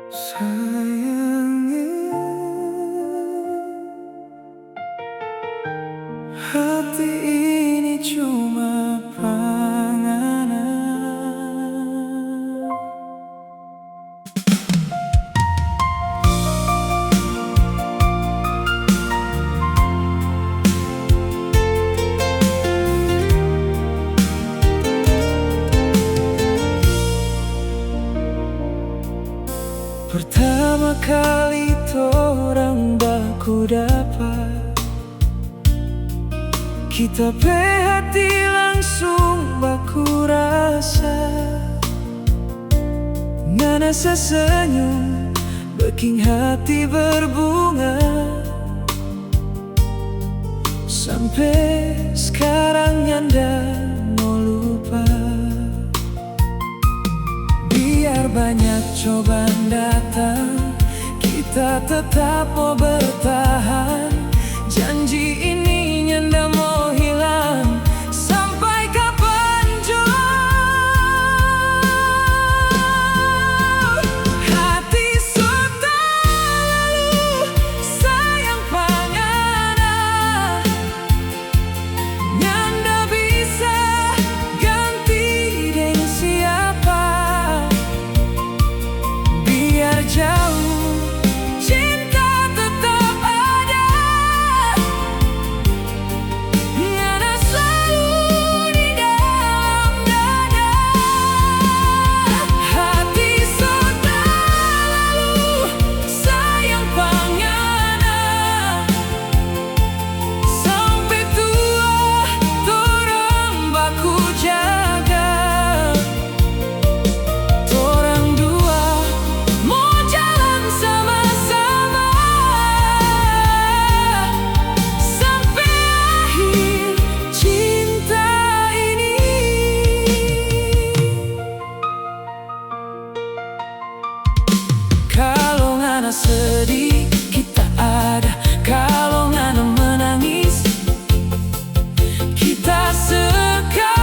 Sayangnya hati ini cuma panganan. Pertama kali torang baku dapat, kita pe hati langsung baku rasa. Ngana sesenyum bikin hati berbunga. Sampai sekarang nyanda mau lupa. Biar banyak cobaan datang, kita tetap mau bertahan. Janji ini nyanda mau hilang sampai kapan jua. Hati sudah lalu sayang pangana, nyanda bisa ganti deng siapa. Biar jauh cinta tetap ada, nyanda selalu di dalam dada. Hati sudah lalu sayang pangana, sampai tua torang baku jaga. Torang dua mau jalan sama-sama sampai akhir cinta ini. Kalau ngana sedih, kita ada. Kalau ngana menangis, kita seka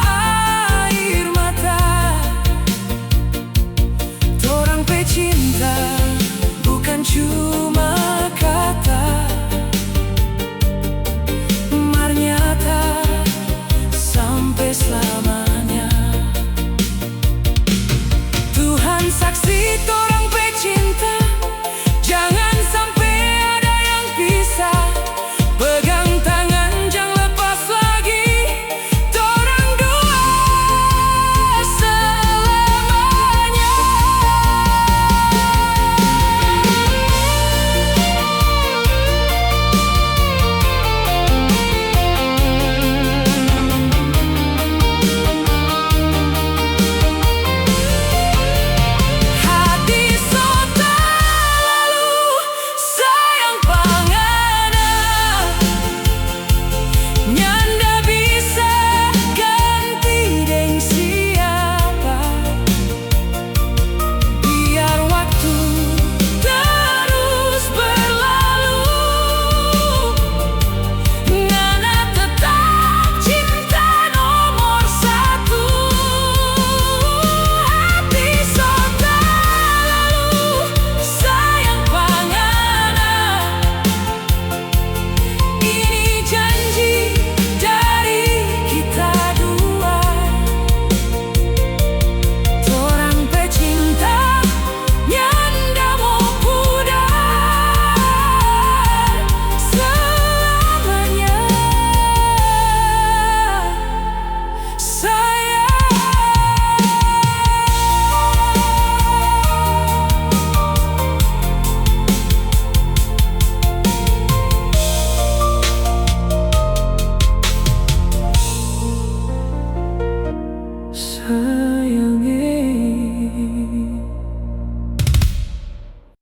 air mata. Torang pe cinta bukan cuma kata, mar nyata sampai selamanya. Tuhan saksi torang